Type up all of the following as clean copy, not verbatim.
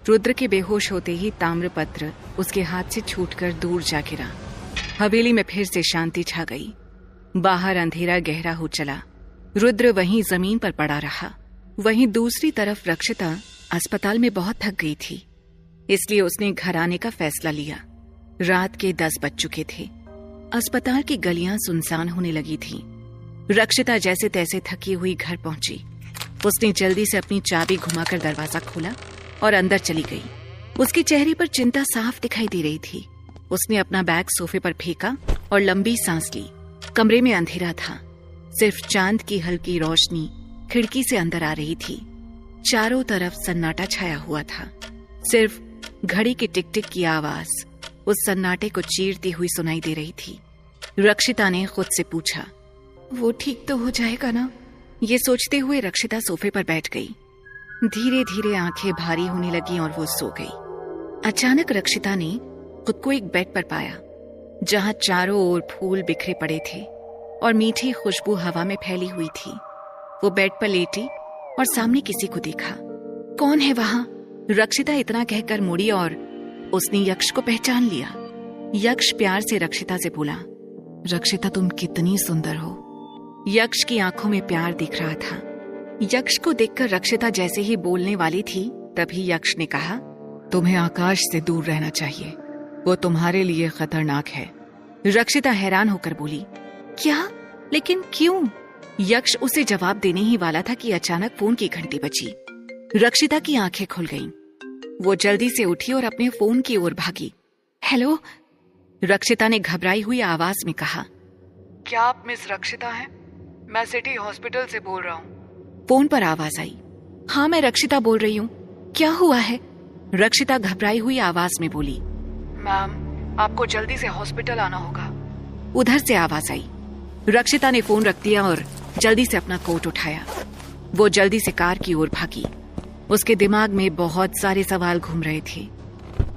रुद्र के बेहोश होते ही ताम्रपत्र उसके हाथ से छूटकर दूर जा गिरा। हवेली में फिर से शांति छा गई। बाहर अंधेरा गहरा हो चला। रुद्र वहीं जमीन पर पड़ा रहा। वहीं दूसरी तरफ रक्षिता अस्पताल में बहुत थक गई थी, इसलिए उसने घर आने का फैसला लिया। रात के 10 बज चुके थे। अस्पताल की गलियां सुनसान होने लगी थीं। रक्षिता जैसे तैसे थकी हुई घर पहुंची। उसने जल्दी से अपनी चाबी घुमाकर दरवाजा खोला और अंदर चली गई। उसके चेहरे पर चिंता साफ दिखाई दे रही थी। उसने अपना बैग सोफे पर फेंका और लंबी सांस ली। कमरे में अंधेरा था। सिर्फ चांद की हल्की रोशनी खिड़की से अंदर आ रही थी। चारों तरफ सन्नाटा छाया हुआ था। सिर्फ घड़ी की टिक टिक की आवाज उस सन्नाटे को चीरती हुई सुनाई दे रही थी। रक्षिता ने खुद से पूछा, वो ठीक तो हो जाएगा ना? ये सोचते हुए रक्षिता सोफे पर बैठ गई। धीरे धीरे आंखें भारी होने लगी और वो सो गई। अचानक रक्षिता ने खुद को एक बेड पर पाया, जहां चारों ओर फूल बिखरे पड़े थे और मीठी खुशबू हवा में फैली हुई थी। वो बेड पर लेटी और सामने किसी को देखा। कौन है वहां? रक्षिता इतना कहकर मुड़ी और उसने यक्ष को पहचान लिया। यक्ष प्यार से रक्षिता से बोला, रक्षिता तुम कितनी सुंदर हो। यक्ष की आंखों में प्यार दिख रहा था। यक्ष को देखकर रक्षिता जैसे ही बोलने वाली थी, तभी यक्ष ने कहा, तुम्हें आकाश से दूर रहना चाहिए, वो तुम्हारे लिए खतरनाक है। रक्षिता हैरान होकर बोली, क्या? लेकिन क्यों? यक्ष उसे जवाब देने ही वाला था कि अचानक फोन की घंटी बजी। रक्षिता की आंखें खुल गईं। वो जल्दी से उठी और अपने फोन की ओर भागी। हेलो, रक्षिता ने घबराई हुई आवाज में कहा। क्या आप मिस रक्षिता हैं? मैं सिटी हॉस्पिटल से बोल रहा हूँ। फोन पर आवाज आई। हाँ, मैं रक्षिता बोल रही हूँ। क्या हुआ है? रक्षिता घबराई हुई आवाज में बोली। मैम, आपको जल्दी से हॉस्पिटल आना होगा। उधर से आवाज आई। रक्षिता ने फोन रख दिया और जल्दी से अपना कोट उठाया। वो जल्दी से कार की ओर भागी। उसके दिमाग में बहुत सारे सवाल घूम रहे थे।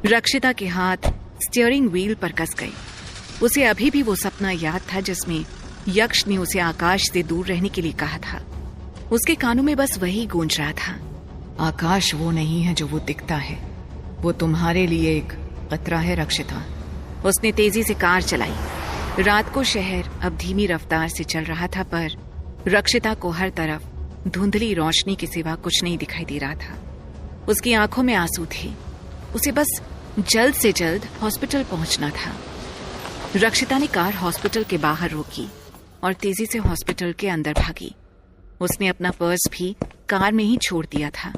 रक्षिता के हाथ स्टीयरिंग व्हील पर कस गए। उसे अभी भी वो सपना याद था जिसमें यक्ष ने उसे आकाश से दूर रहने के लिए कहा था। उसके कानों में बस वही गूंज रहा था, आकाश वो नहीं है जो वो दिखता है, वो तुम्हारे लिए एक खतरा है रक्षिता। उसने तेजी से कार चलाई। रात को शहर अब धीमी रफ्तार से चल रहा था, पर रक्षिता को हर तरफ धुंधली रोशनी के सिवा कुछ नहीं दिखाई दे रहा था। उसकी आंखों में आंसू थे। उसे बस जल्द से जल्द हॉस्पिटल पहुंचना था। रक्षिता ने कार हॉस्पिटल के बाहर रोकी और तेजी से हॉस्पिटल के अंदर भागी। उसने अपना पर्स भी कार में ही छोड़ दिया था।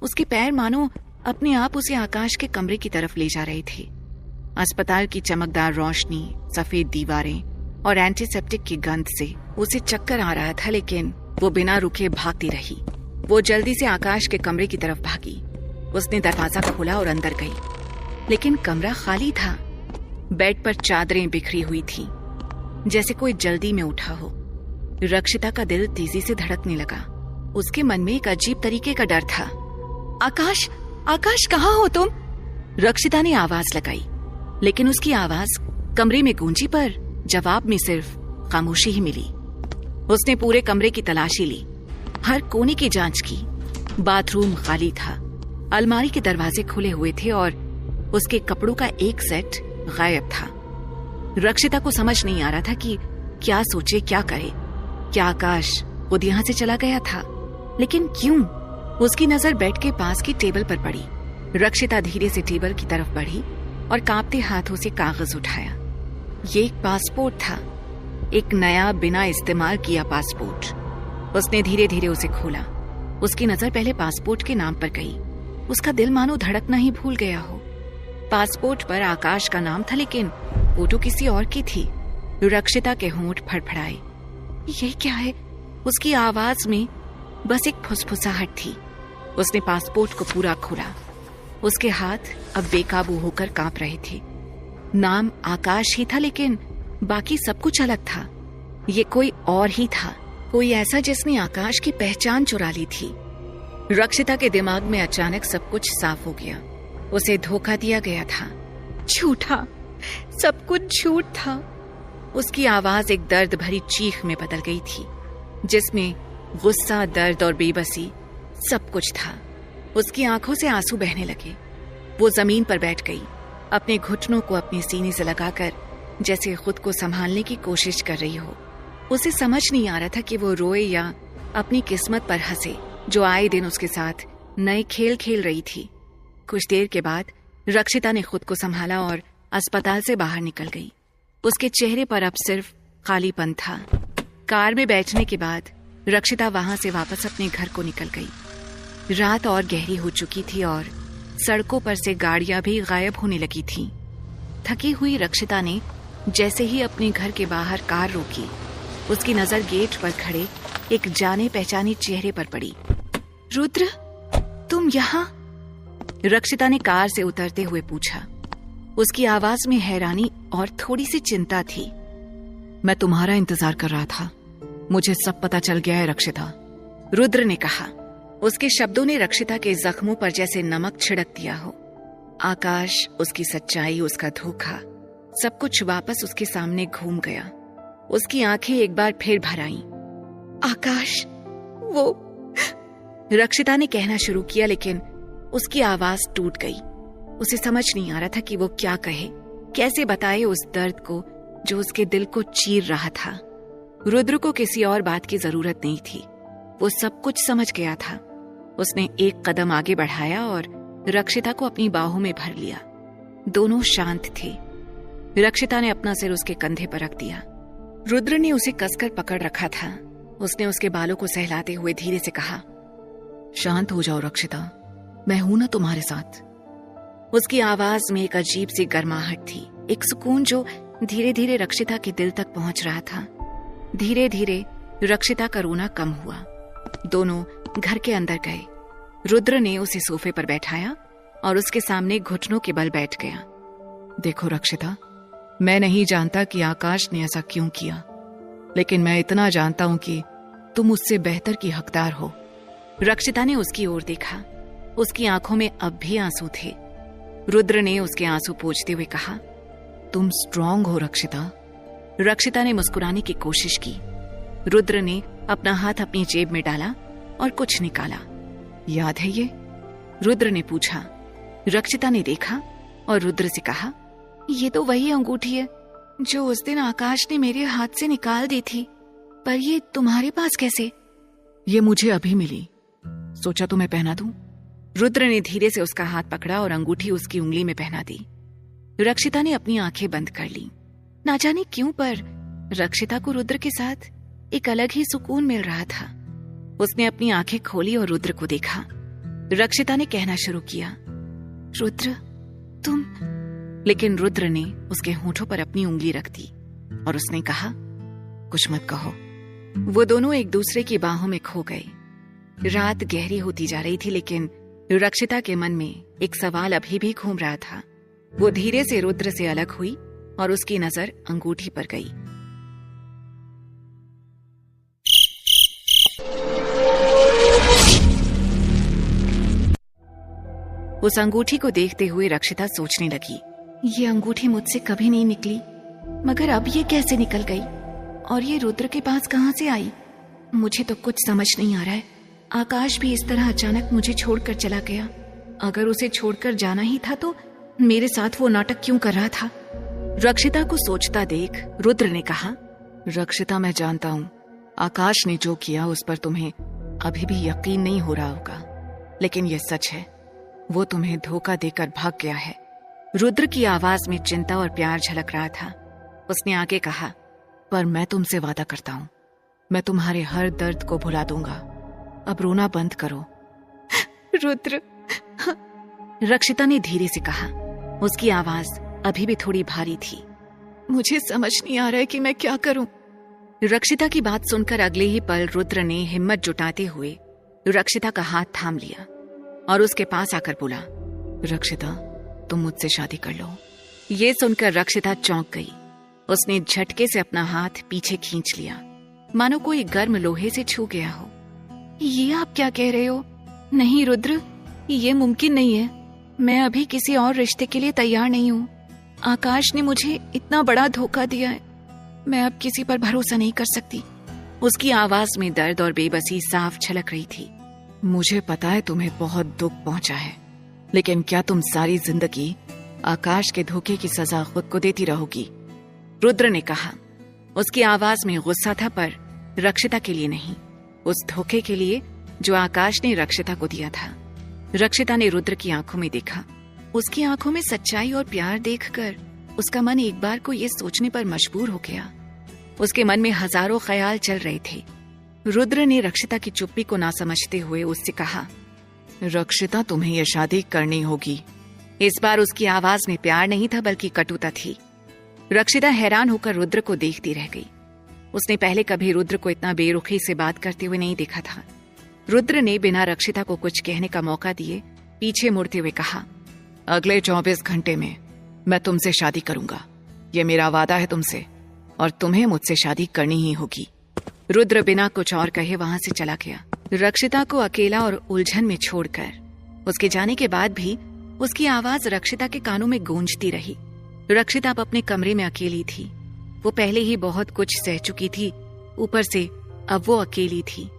उसके पैर मानो अपने आप उसे आकाश के कमरे की तरफ ले जा रहे थे। अस्पताल की चमकदार रोशनी, सफेद दीवारें और एंटीसेप्टिक की गंध से उसे चक्कर आ रहा था, लेकिन वो बिना रुके भागती रही। वो जल्दी से आकाश के कमरे की तरफ भागी। उसने दरवाजा खोला और अंदर गई, लेकिन कमरा खाली था। बेड पर चादरें बिखरी हुई थी, जैसे कोई जल्दी में उठा हो। रक्षिता का दिल तेजी से धड़कने लगा। उसके मन में एक अजीब तरीके का डर था। आकाश, आकाश कहाँ हो तुम? रक्षिता ने आवाज लगाई, लेकिन उसकी आवाज कमरे में गूंजी, पर जवाब में सिर्फ खामोशी ही मिली। उसने पूरे कमरे की तलाशी ली, हर कोने की जांच की। बाथरूम खाली था, अलमारी के दरवाजे खुले हुए थे और उसके कपड़ों का एक सेट गायब था। रक्षिता को समझ नहीं आ रहा था कि क्या सोचे, क्या करे। क्या आकाश खुद यहाँ से चला गया था? लेकिन क्यों? उसकी नजर बेड के पास की टेबल पर पड़ी। रक्षिता धीरे से टेबल की तरफ बढ़ी और कांपते हाथों से कागज उठाया। ये एक पासपोर्ट था, एक नया बिना इस्तेमाल किया पासपोर्ट। उसने धीरे धीरे उसे खोला। उसकी नजर पहले पासपोर्ट के नाम पर गई। उसका दिल मानो धड़कना ही भूल गया हो। पासपोर्ट पर आकाश का नाम था, लेकिन फोटो किसी और की थी। रक्षिता के होंठ फड़फड़ाए। ये क्या है? उसकी आवाज में बस एक फुसफुसाहट थी। उसने पासपोर्ट को पूरा खोला। उसके हाथ अब बेकाबू होकर कांप रहे थे। नाम आकाश ही था, लेकिन बाकी सब कुछ अलग था। ये कोई और ही था, कोई ऐसा जिसने आकाश की पहचान चुरा ली थी। रक्षिता के दिमाग में अचानक सब कुछ साफ हो गया। उसे धोखा दिया गया था। झूठा, सब कुछ झूठ था। उसकी आवाज एक दर्द भरी चीख में बदल गई थी, जिसमें गुस्सा, दर्द और बेबसी सब कुछ था। उसकी आंखों से आंसू बहने लगे। वो जमीन पर बैठ गई, अपने घुटनों को अपने सीने से लगाकर जैसे खुद को संभालने की कोशिश कर रही हो। उसे समझ नहीं आ रहा था कि वो रोए या अपनी किस्मत पर हंसे, जो आए दिन उसके साथ नए खेल खेल रही थी। कुछ देर के बाद रक्षिता ने खुद को संभाला और अस्पताल से बाहर निकल गई। उसके चेहरे पर अब सिर्फ खालीपन था। कार में बैठने के बाद रक्षिता वहां से वापस अपने घर को निकल गई। रात और गहरी हो चुकी थी और सड़कों पर से गाड़ियां भी गायब होने लगी थीं। थकी हुई रक्षिता ने जैसे ही अपने घर के बाहर कार रोकी, उसकी नजर गेट पर खड़े एक जाने पहचाने चेहरे पर पड़ी। रुद्र, तुम यहाँ? रक्षिता ने कार से उतरते हुए पूछा। उसकी आवाज में हैरानी और थोड़ी सी चिंता थी। मैं तुम्हारा इंतजार कर रहा था, मुझे सब पता चल गया है रक्षिता, रुद्र ने कहा। उसके शब्दों ने रक्षिता के जख्मों पर जैसे नमक छिड़क दिया हो। आकाश, उसकी सच्चाई, उसका धोखा, सब कुछ वापस उसके सामने घूम गया। उसकी आंखें एक बार फिर भर आईं। आकाश, वो, रक्षिता ने कहना शुरू किया, लेकिन उसकी आवाज टूट गई। उसे समझ नहीं आ रहा था कि वो क्या कहे, कैसे बताए उस दर्द को जो उसके दिल को चीर रहा था। रुद्र को किसी और बात की जरूरत नहीं थी, वो सब कुछ समझ गया था। उसने एक कदम आगे बढ़ाया और रक्षिता को अपनी बाहों में भर लिया। दोनों शांत थे। रक्षिता ने अपना सिर उसके कंधे पर रख दिया। रुद्र ने उसे कसकर पकड़ रखा था। उसने उसके बालों को सहलाते हुए धीरे से कहा, शांत हो जाओ रक्षिता, मैं हूं ना तुम्हारे साथ। उसकी आवाज में एक अजीब सी गर्माहट थी, एक सुकून जो धीरे धीरे रक्षिता के दिल तक पहुंच रहा था। धीरे धीरे रक्षिता का रोना कम हुआ। दोनों घर के अंदर गए। रुद्र ने उसे सोफे पर बैठाया और उसके सामने घुटनों के बल बैठ गया। देखो रक्षिता, मैं नहीं जानता कि आकाश ने ऐसा क्यों किया, लेकिन मैं इतना जानता हूं कि तुम उससे बेहतर की हकदार हो। रक्षिता ने उसकी ओर देखा। उसकी आंखों में अब भी आंसू थे। रुद्र ने उसके आंसू पोंछते हुए कहा, तुम स्ट्रांग हो रक्षिता। रक्षिता ने मुस्कुराने की कोशिश की। रुद्र ने अपना हाथ अपनी जेब में डाला और कुछ निकाला। याद है ये? रुद्र ने पूछा। रक्षिता ने देखा और रुद्र से कहा, ये तो वही अंगूठी है जो उस दिन आकाश ने मेरे हाथ से निकाल दी थी, पर ये तुम्हारे पास कैसे? ये मुझे अभी मिली, सोचा तुम्हें पहना दूं। रुद्र ने धीरे से उसका हाथ पकड़ा और अंगूठी उसकी उंगली में पहना दी। रक्षिता ने अपनी आंखें बंद कर ली। ना जाने क्यों, पर रक्षिता को रुद्र के साथ एक अलग ही सुकून मिल रहा था। उसने अपनी आंखें खोली और रुद्र को देखा। रक्षिता ने कहना शुरू किया, रुद्र, तुम। लेकिन रुद्र ने उसके होठों पर अपनी उंगली रख दी और उसने कहा, कुछ मत कहो। वो दोनों एक दूसरे की बाहों में खो गए। रात गहरी होती जा रही थी, लेकिन रक्षिता के मन में एक सवाल अभी भी घूम रहा था। वो धीरे से रुद्र से अलग हुई और उसकी नजर अंगूठी पर गई। उस अंगूठी को देखते हुए रक्षिता सोचने लगी, ये अंगूठी मुझसे कभी नहीं निकली, मगर अब ये कैसे निकल गई और ये रुद्र के पास कहां से आई? मुझे तो कुछ समझ नहीं आ रहा है। आकाश भी इस तरह अचानक मुझे छोड़कर चला गया। अगर उसे छोड़कर जाना ही था तो मेरे साथ वो नाटक क्यों कर रहा था? रक्षिता को सोचता देख रुद्र ने कहा, रक्षिता, मैं जानता हूँ आकाश ने जो किया उस पर तुम्हें अभी भी यकीन नहीं हो रहा होगा, लेकिन ये सच है, वो तुम्हें धोखा देकर भाग गया है। रुद्र की आवाज में चिंता और प्यार झलक रहा था। उसने आगे कहा, पर मैं तुमसे वादा करता हूँ, मैं तुम्हारे हर दर्द को भुला दूंगा। अब रोना बंद करो। रुद्र, रक्षिता ने धीरे से कहा। उसकी आवाज अभी भी थोड़ी भारी थी। मुझे समझ नहीं आ रहा है कि मैं क्या करूं। रक्षिता की बात सुनकर अगले ही पल रुद्र ने हिम्मत जुटाते हुए रक्षिता का हाथ थाम लिया और उसके पास आकर बोला, रक्षिता, तुम मुझसे शादी कर लो। ये सुनकर रक्षिता चौंक गई। उसने झटके से अपना हाथ पीछे खींच लिया, मानो कोई गर्म लोहे से छू गया हो। ये आप क्या कह रहे हो? नहीं रुद्र, ये मुमकिन नहीं है। मैं अभी किसी और रिश्ते के लिए तैयार नहीं हूँ। आकाश ने मुझे इतना बड़ा धोखा दिया है, मैं अब किसी पर भरोसा नहीं कर सकती। उसकी आवाज में दर्द और बेबसी साफ झलक रही थी। मुझे पता है तुम्हें बहुत दुख पहुंचा है, लेकिन क्या तुम सारी जिंदगी आकाश के धोखे की सजा खुद को देती रहोगी? रुद्र ने कहा। उसकी आवाज में गुस्सा था, पर रक्षिता के लिए नहीं, उस धोखे के लिए जो आकाश ने रक्षिता को दिया था। रक्षिता ने रुद्र की आंखों में देखा। उसकी आंखों में सच्चाई और प्यार देखकर उसका मन एक बार को ये सोचने पर मजबूर हो गया। उसके मन में हजारों ख्याल चल रहे थे। रुद्र ने रक्षिता की चुप्पी को ना समझते हुए उससे कहा, रक्षिता, तुम्हें यह शादी करनी होगी। इस बार उसकी आवाज में प्यार नहीं था, बल्कि कटुता थी। रक्षिता हैरान होकर रुद्र को देखती रह गई। उसने पहले कभी रुद्र को इतना बेरुखी से बात करते हुए नहीं देखा था। रुद्र ने बिना रक्षिता को कुछ कहने का मौका दिए पीछे मुड़ते हुए कहा, अगले 24 घंटे में मैं तुमसे शादी करूंगा। यह मेरा वादा है तुमसे, और तुम्हें मुझसे शादी करनी ही होगी। रुद्र बिना कुछ और कहे वहां से चला गया, रक्षिता को अकेला और उलझन में छोड़कर। उसके जाने के बाद भी उसकी आवाज रक्षिता के कानों में गूंजती रही। रक्षिता अब अपने कमरे में अकेली थी। वो पहले ही बहुत कुछ सह चुकी थी, ऊपर से अब वो अकेली थी।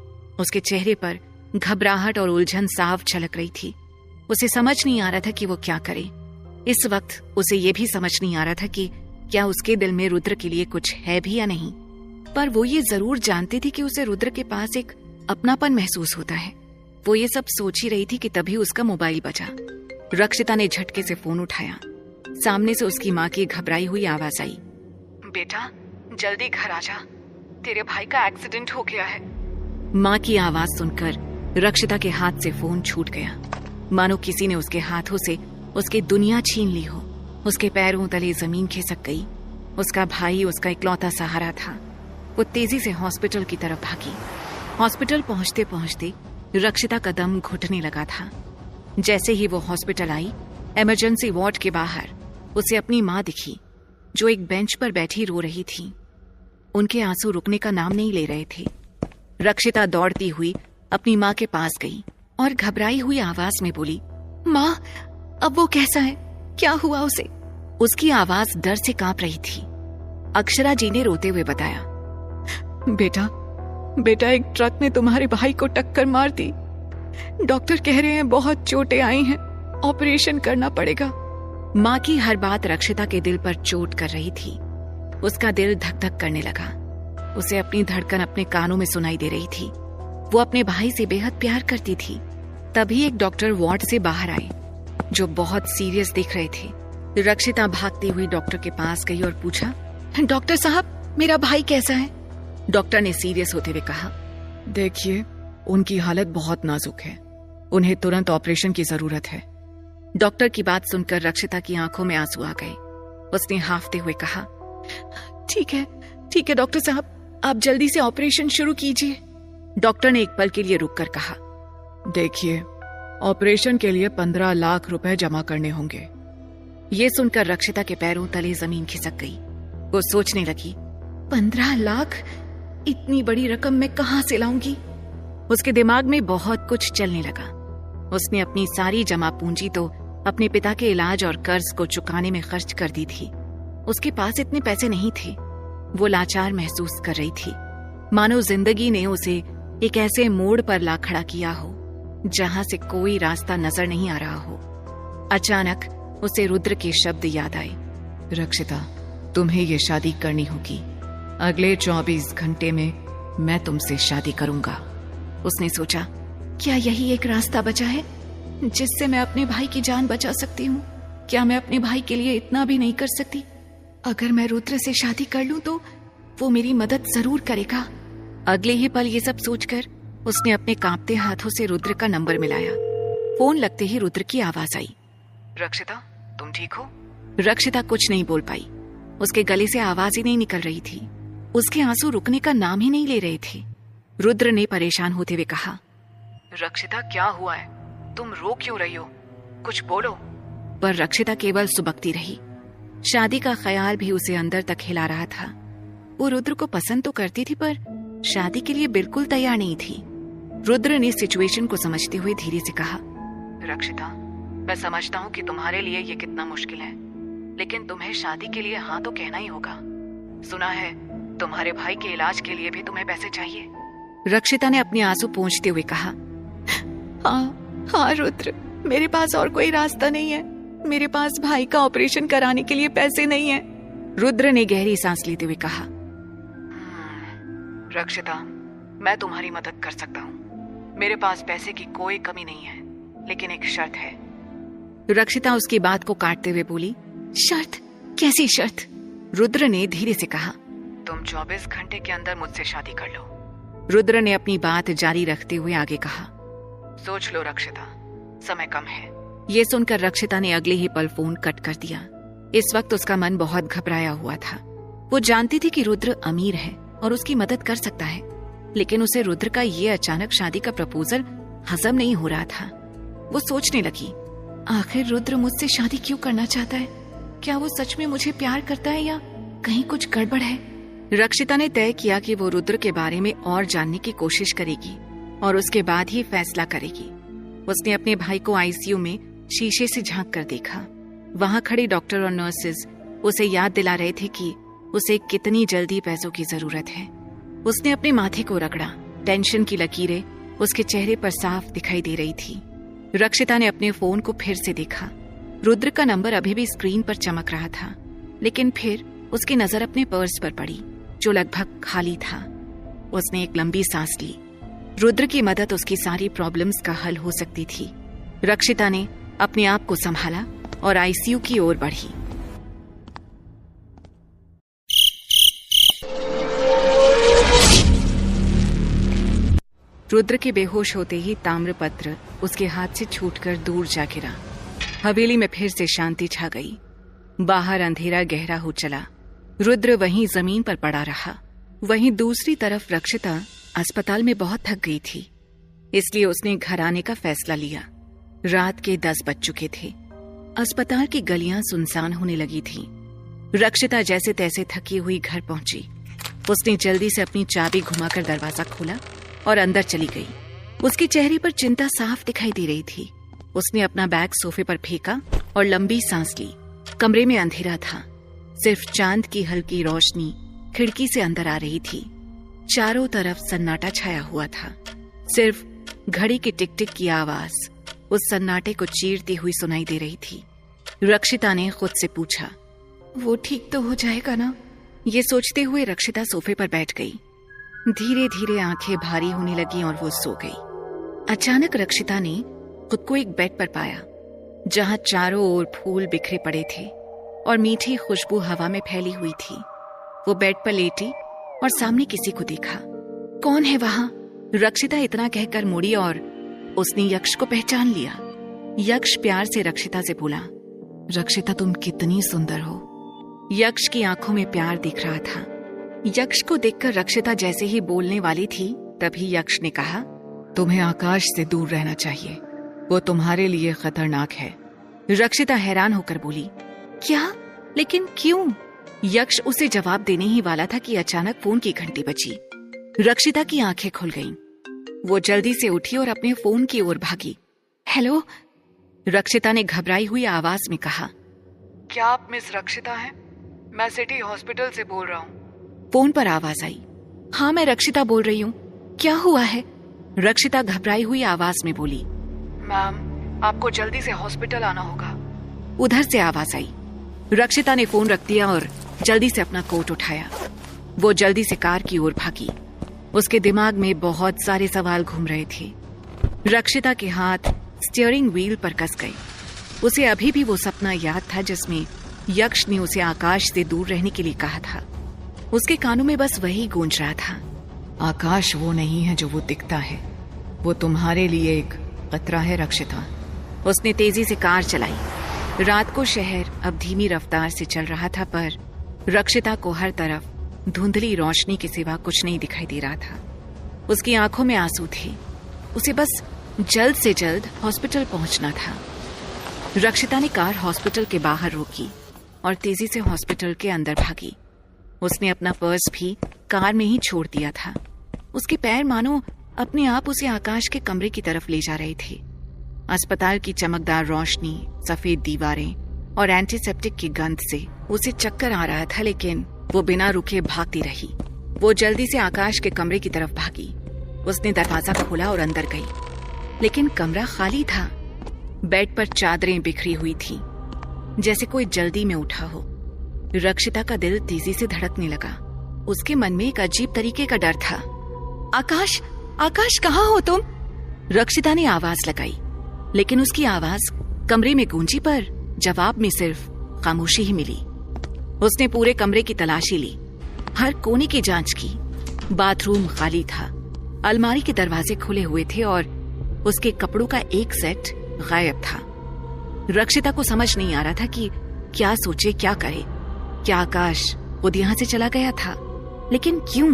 उसके चेहरे पर घबराहट और उलझन साफ झलक रही थी। उसे समझ नहीं आ रहा था कि वो क्या करे। इस वक्त उसे ये भी समझ नहीं आ रहा था कि क्या उसके दिल में रुद्र के लिए कुछ है भी या नहीं। पर वो ये जरूर जानती थी कि उसे रुद्र के पास एक अपनापन महसूस होता है। वो ये सब सोच ही रही थी कि तभी उसका मोबाइल बजा। रक्षिता ने झटके से फोन उठाया। सामने से उसकी माँ की घबराई हुई आवाज आई, बेटा जल्दी घर आ जा, तेरे भाई का एक्सीडेंट हो गया है। माँ की आवाज सुनकर रक्षिता के हाथ से फोन छूट गया, मानो किसी ने उसके हाथों से उसकी दुनिया छीन ली हो। उसके पैरों तले जमीन खिसक गई। उसका भाई उसका इकलौता सहारा था। वो तेजी से हॉस्पिटल की तरफ भागी। हॉस्पिटल पहुंचते पहुंचते रक्षिता का दम घुटने लगा था। जैसे ही वो हॉस्पिटल आई, इमरजेंसी वार्ड के बाहर उसे अपनी माँ दिखी, जो एक बेंच पर बैठी रो रही थी। उनके आंसू रुकने का नाम नहीं ले रहे थे। रक्षिता दौड़ती हुई अपनी माँ के पास गई और घबराई हुई आवाज में बोली, माँ, अब वो कैसा है? क्या हुआ उसे? उसकी आवाज डर से कांप रही थी। अक्षरा जी ने रोते हुए बताया, बेटा एक ट्रक ने तुम्हारे भाई को टक्कर मार दी। डॉक्टर कह रहे हैं बहुत चोटें आई हैं, ऑपरेशन करना पड़ेगा। माँ की हर बात रक्षिता के दिल पर चोट कर रही थी। उसका दिल धक धक करने लगा। उसे अपनी धड़कन अपने कानों में सुनाई दे रही थी। वो अपने भाई से बेहद प्यार करती थी। तभी एक डॉक्टर वार्ड से बाहर आए, जो बहुत सीरियस दिख रहे थे। रक्षिता भागती हुई डॉक्टर के पास गई और पूछा, डॉक्टर साहब, मेरा भाई कैसा है? डॉक्टर ने सीरियस होते हुए कहा, देखिए, उनकी हालत बहुत नाजुक है, उन्हें तुरंत ऑपरेशन की जरूरत है। डॉक्टर की बात सुनकर रक्षिता की आंखों में आंसू आ गए। उसने हांफते हुए कहा, ठीक है डॉक्टर साहब, आप जल्दी से ऑपरेशन शुरू कीजिए। डॉक्टर ने एक पल के लिए रुककर कहा, देखिए, ऑपरेशन के लिए 15 लाख रुपए जमा करने होंगे। ये सुनकर रक्षिता के पैरों तले जमीन खिसक गई। वो सोचने लगी, 15 लाख? इतनी बड़ी रकम मैं कहां से लाऊंगी? उसके दिमाग में बहुत कुछ चलने लगा। उसने अपनी सारी जमा पूंजी तो अपने पिता के इलाज और कर्ज को चुकाने में खर्च कर दी थी। उसके पास इतने पैसे नहीं थे। वो लाचार महसूस कर रही थी, मानो जिंदगी ने उसे एक ऐसे मोड़ पर ला खड़ा किया हो जहां से कोई रास्ता नजर नहीं आ रहा हो। अचानक उसे रुद्र के शब्द याद आए, रक्षिता, तुम्हें ये शादी करनी होगी। अगले 24 घंटे में मैं तुमसे शादी करूंगा। उसने सोचा, क्या यही एक रास्ता बचा है जिससे मैं अपने भाई की जान बचा सकती हूँ? क्या मैं अपने भाई के लिए इतना भी नहीं कर सकती? अगर मैं रुद्र से शादी कर लूं तो वो मेरी मदद जरूर करेगा। अगले ही पल ये सब सोचकर उसने अपने कांपते हाथों से रुद्र का नंबर मिलाया। फोन लगते ही रुद्र की आवाज आई, रक्षिता, तुम ठीक हो? रक्षिता कुछ नहीं बोल पाई। उसके गले से आवाज ही नहीं निकल रही थी। उसके आंसू रुकने का नाम ही नहीं ले रहे थे। रुद्र ने परेशान होते हुए कहा, रक्षिता, क्या हुआ है? तुम रो क्यों रही हो? कुछ बोलो। पर रक्षिता केवल सुबकती रही। शादी का ख्याल भी उसे अंदर तक हिला रहा था। वो रुद्र को पसंद तो करती थी, पर शादी के लिए बिल्कुल तैयार नहीं थी। रुद्र ने सिचुएशन को समझते हुए धीरे से कहा, रक्षिता, मैं समझता हूँ कि तुम्हारे लिए ये कितना मुश्किल है, लेकिन तुम्हें शादी के लिए हाँ तो कहना ही होगा। सुना है तुम्हारे भाई के इलाज के लिए भी तुम्हें पैसे चाहिए। रक्षिता ने अपने आंसू पोंछते हुए कहा, हाँ रुद्र, मेरे पास और कोई रास्ता नहीं है। मेरे पास भाई का ऑपरेशन कराने के लिए पैसे नहीं है। रुद्र ने गहरी सांस लेते हुए कहा, रक्षिता, मैं तुम्हारी मदद कर सकता हूँ। मेरे पास पैसे की कोई कमी नहीं है, लेकिन एक शर्त है। रक्षिता उसकी बात को काटते हुए बोली, शर्त? कैसी शर्त? रुद्र ने धीरे से कहा, तुम 24 घंटे के अंदर मुझसे शादी कर लो। रुद्र ने अपनी बात जारी रखते हुए आगे कहा, सोच लो रक्षिता, समय कम है। ये सुनकर रक्षिता ने अगले ही पल फोन कट कर दिया। इस वक्त उसका मन बहुत घबराया हुआ था। वो जानती थी कि रुद्र अमीर है और उसकी मदद कर सकता है, लेकिन उसे रुद्र का ये अचानक शादी का प्रपोजल हजम नहीं हो रहा था। वो सोचने लगी, आखिर रुद्र मुझसे शादी क्यों करना चाहता है? क्या वो सच में मुझे प्यार करता है या कहीं कुछ गड़बड़ है? रक्षिता ने तय किया कि वो रुद्र के बारे में और जानने की कोशिश करेगी और उसके बाद ही फैसला करेगी। उसने अपने भाई को आईसीयू में शीशे से झांक कर देखा। वहां खड़े डॉक्टर और नर्सेज उसे याद दिला रहे थे कि उसे कितनी जल्दी पैसों की जरूरत है। उसने अपने माथे को रगड़ा। टेंशन की लकीरें उसके चेहरे पर साफ दिखाई दे रही थी। रक्षिता ने अपने फोन को फिर से देखा। रुद्र का नंबर अभी भी स्क्रीन पर चमक रहा था, लेकिन फिर उसकी नजर अपने पर्स पर पड़ी, जो लगभग खाली था। उसने एक लंबी सांस ली। रुद्र की मदद उसकी सारी प्रॉब्लम्स का हल हो सकती थी। रक्षिता ने अपने आप को संभाला और आईसीयू की ओर बढ़ी। रुद्र के बेहोश होते ही ताम्रपत्र उसके हाथ से छूटकर दूर जा गिरा। हवेली में फिर से शांति छा गई। बाहर अंधेरा गहरा हो चला। रुद्र वहीं जमीन पर पड़ा रहा। वहीं दूसरी तरफ रक्षिता अस्पताल में बहुत थक गई थी, इसलिए उसने घर आने का फैसला लिया। रात के 10 बज चुके थे। अस्पताल की गलियां सुनसान होने लगी थी। रक्षिता जैसे तैसे थकी हुई घर पहुंची। उसने जल्दी से अपनी चाबी घुमाकर दरवाजा खोला और अंदर चली गई। उसके चेहरे पर चिंता साफ दिखाई दे रही थी। उसने अपना बैग सोफे पर फेंका और लंबी सांस ली। कमरे में अंधेरा था। सिर्फ चांद की हल्की रोशनी खिड़की से अंदर आ रही थी। चारों तरफ सन्नाटा छाया हुआ था। सिर्फ घड़ी की टिक टिक की आवाज उस सन्नाटे को चीरती हुई सुनाई दे रही थी। रक्षिता ने खुद से पूछा, वो ठीक तो हो जाएगा ना? ये सोचते हुए रक्षिता सोफे पर बैठ गई। धीरे धीरे आंखें भारी होने लगी और वो सो गई। अचानक रक्षिता ने खुद को एक बेड पर पाया, जहां चारों ओर फूल बिखरे पड़े थे और मीठी खुशबू हवा में फैली हुई थी। वो बेड पर लेटी और सामने किसी को देखा। कौन है वहां? रक्षिता इतना कहकर मुड़ी और उसने यक्ष को पहचान लिया। यक्ष प्यार से रक्षिता से बोला, रक्षिता, तुम कितनी सुंदर हो। यक्ष की आंखों में प्यार दिख रहा था। यक्ष को देखकर रक्षिता जैसे ही बोलने वाली थी, तभी यक्ष ने कहा, तुम्हें आकाश से दूर रहना चाहिए, वो तुम्हारे लिए खतरनाक है। रक्षिता हैरान होकर बोली, क्या? लेकिन क्यों? यक्ष उसे जवाब देने ही वाला था कि अचानक फोन की घंटी बजी। रक्षिता की आंखें खुल गईं। वो जल्दी से उठी और अपने फोन की ओर भागी। हेलो? रक्षिता ने घबराई हुई आवाज में कहा, क्या आप मिस रक्षिता हैं? मैं सिटी हॉस्पिटल से बोल रहा हूँ। फोन पर आवाज आई, हाँ मैं रक्षिता बोल रही हूँ। क्या हुआ है? रक्षिता घबराई हुई आवाज में बोली, मैम, आपको जल्दी से हॉस्पिटल आना होगा। उधर से आवाज आई। रक्षिता ने फोन रख दिया और जल्दी से अपना कोट उठाया। वो जल्दी से कार की ओर भागी। उसके दिमाग में बहुत सारे सवाल घूम रहे थे। रक्षिता के हाथ स्टीयरिंग व्हील पर कस गए। उसे अभी भी वो सपना याद था जिसमें यक्ष ने उसे आकाश से दूर रहने के लिए कहा था। उसके कानों में बस वही गूंज रहा था, आकाश वो नहीं है जो वो दिखता है, वो तुम्हारे लिए एक खतरा है रक्षिता। उसने तेजी से कार चलाई। रात को शहर अब धीमी रफ्तार से चल रहा था, पर रक्षिता को हर तरफ धुंधली रोशनी के सिवा कुछ नहीं दिखाई दे रहा था। उसकी आंखों में आंसू थे। उसे बस जल्द से जल्द हॉस्पिटल पहुंचना था। रक्षिता ने कार हॉस्पिटल के बाहर रोकी और तेजी से हॉस्पिटल के अंदर भागी। उसने अपना पर्स भी कार में ही छोड़ दिया था। उसके पैर मानो अपने आप उसे आकाश के कमरे की तरफ ले जा रहे थे। अस्पताल की चमकदार रोशनी, सफेद दीवारें और एंटीसेप्टिक की गंध से उसे चक्कर आ रहा था, लेकिन वो बिना रुके भागती रही। वो जल्दी से आकाश के कमरे की तरफ भागी। उसने दरवाजा खोला और अंदर गई, लेकिन कमरा खाली था। बेड पर चादरें बिखरी हुई थी, जैसे कोई जल्दी में उठा हो। रक्षिता का दिल तेजी से धड़कने लगा। उसके मन में एक अजीब तरीके का डर था। आकाश, आकाश कहाँ हो तुम? रक्षिता ने आवाज लगाई, लेकिन उसकी आवाज कमरे में गूंजी, पर जवाब में सिर्फ खामोशी ही मिली। उसने पूरे कमरे की तलाशी ली, हर कोने की जांच की। बाथरूम खाली था, अलमारी के दरवाजे खुले हुए थे और उसके कपड़ों का एक सेट गायब था। रक्षिता को समझ नहीं आ रहा था कि क्या सोचे, क्या करे। क्या आकाश खुद यहाँ से चला गया था? लेकिन क्यों?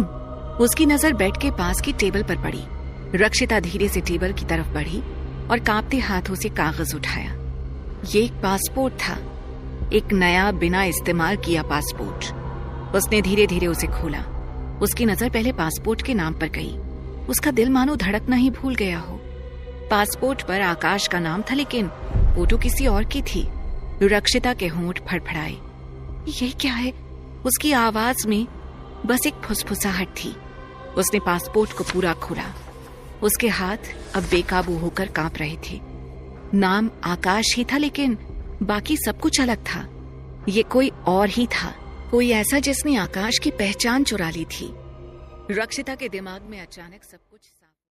उसकी नजर बेड के पास की टेबल पर पड़ी। रक्षिता धीरे से टेबल की तरफ बढ़ी और कांपते हाथों से कागज उठाया। ये एक पासपोर्ट था, एक नया बिना इस्तेमाल किया पासपोर्ट। उसने धीरे धीरे उसे खोला। उसकी नजर पहले पासपोर्ट के नाम पर गई। उसका दिल मानो धड़कना ही भूल गया हो। पासपोर्ट पर आकाश का नाम था, लेकिन फोटो किसी और की थी। रक्षिता के होंठ फड़फड़ाए। ये क्या है? उसकी आवाज में बस एक फुसफुसाहट थी। उसने पासपोर्ट को पूरा खोला। उसके हाथ अब बेकाबू होकर कांप रहे थे। नाम आकाश ही था, लेकिन बाकी सब कुछ अलग था। ये कोई और ही था, कोई ऐसा जिसने आकाश की पहचान चुरा ली थी। रक्षिता के दिमाग में अचानक सब कुछ